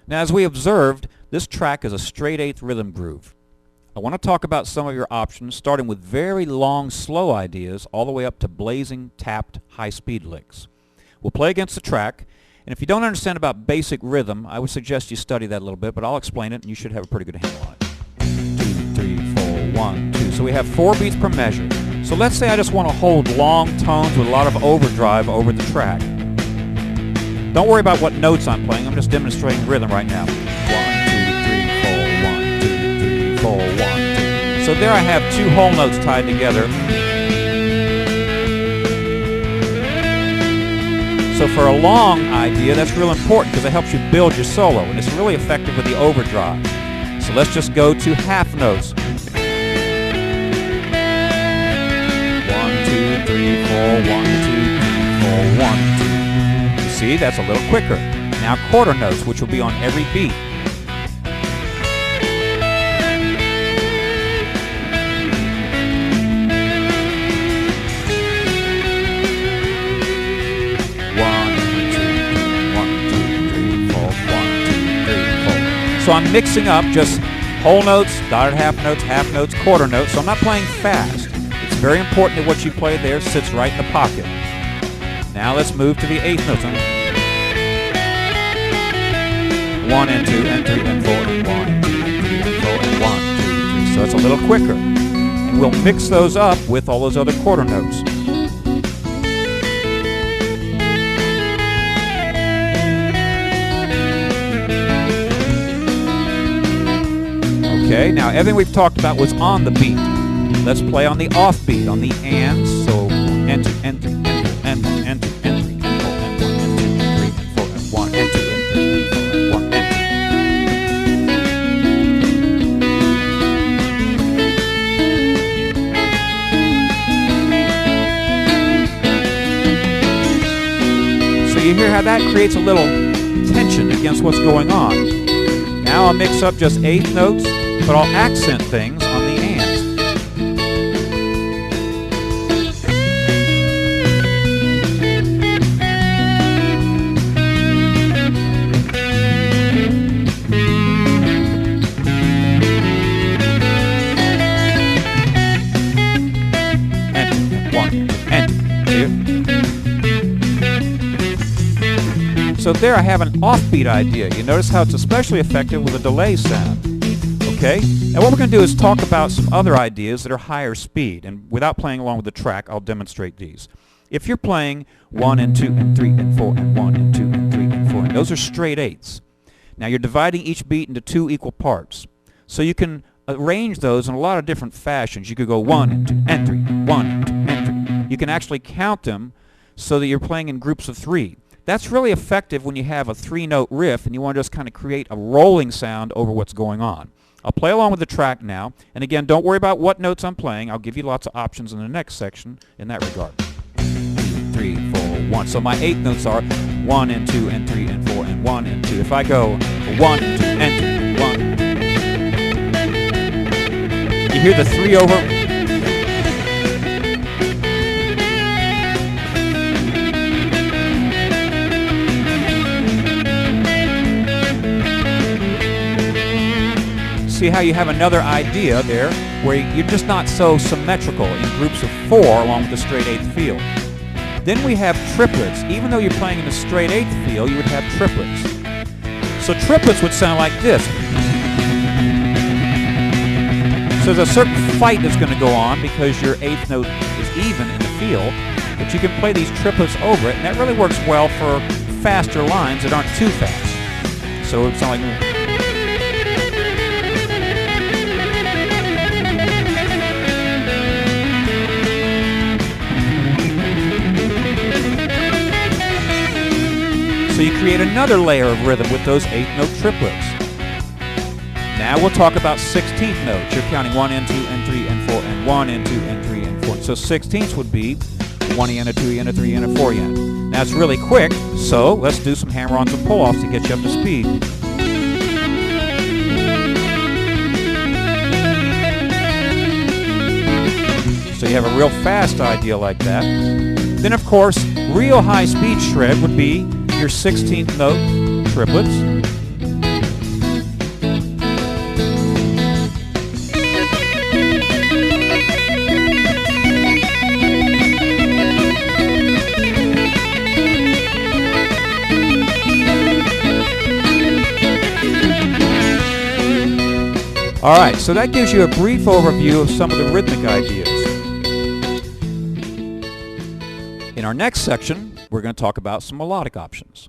Now, as we observed, this track is a straight eighth rhythm groove. I want to talk about some of your options, starting with very long, slow ideas, all the way up to blazing, tapped, high-speed licks. We'll play against the track, and if you don't understand about basic rhythm, I would suggest you study that a little bit, but I'll explain it, and you should have a pretty good handle on it. 2, 3, 4, 1, 2. So we have 4 beats per measure. So let's say I just want to hold long tones with a lot of overdrive over the track. Don't worry about what notes I'm playing. I'm just demonstrating rhythm right now. 1, 2, 3, 4, 1, 2, 3, 4, 1, 2. So there I have 2 whole notes tied together. So for a long idea, that's real important because it helps you build your solo, and it's really effective with the overdrive. So let's just go to half notes. 1, 2, 3, 4, 1, 2, 3, 4, 1, 2. See, that's a little quicker. Now quarter notes, which will be on every beat. So I'm mixing up just whole notes, dotted half notes, quarter notes. So I'm not playing fast. It's very important that what you play there sits right in the pocket. Now let's move to the eighth notes. 1 and 2 and 3 and 4 and 1 and 2 and 3 and 4 and 1, 2, 3. So it's a little quicker. And we'll mix those up with all those other quarter notes. Okay, now everything we've talked about was on the beat. Let's play on the off beat, on the ands. So and 2, and 3, and 4, and 2, and 3, and 4, and 1, and 2, and 3, and 4, and 1, and 2, and 3, and 4, and 1, and 2. So you hear how that creates a little tension against what's going on. Now I'll mix up just eighth notes, but I'll accent things on the ands. So there I have an offbeat idea. You notice how it's especially effective with a delay sound. Okay? Now what we're going to do is talk about some other ideas that are higher speed. And without playing along with the track, I'll demonstrate these. If you're playing 1 and 2 and 3 and 4 and 1 and 2 and 3 and 4, and those are straight eighths. Now you're dividing each beat into 2 equal parts. So you can arrange those in a lot of different fashions. You could go 1 and 2 and 3, 1 and 2 and 3. You can actually count them so that you're playing in groups of 3. That's really effective when you have a 3-note riff and you want to just kind of create a rolling sound over what's going on. I'll play along with the track now, and again, don't worry about what notes I'm playing. I'll give you lots of options in the next section in that regard. 2, 3, 4, 1. So my 8 notes are 1 and 2 and 3 and 4 and 1 and 2. If I go 1 and 2 and 3, 1. You hear the 3 over. See how you have another idea there where you're just not so symmetrical in groups of 4 along with the straight eighth feel. Then we have triplets. Even though you're playing in a straight eighth feel, you would have triplets. So triplets would sound like this. So there's a certain fight that's going to go on because your eighth note is even in the feel, but you can play these triplets over it, and that really works well for faster lines that aren't too fast. So it would sound like... So you create another layer of rhythm with those 8-note triplets. Now we'll talk about 16th notes. You're counting 1 and 2 and 3 and 4 and 1 and 2 and 3 and 4. So 16ths would be 1 and a 2 and a 3 and a 4 and. Now it's really quick, so let's do some hammer-ons and pull-offs to get you up to speed. So you have a real fast idea like that. Then of course, real high-speed shred would be your 16th note triplets. Alright, so that gives you a brief overview of some of the rhythmic ideas. In our next section, we're going to talk about some melodic options.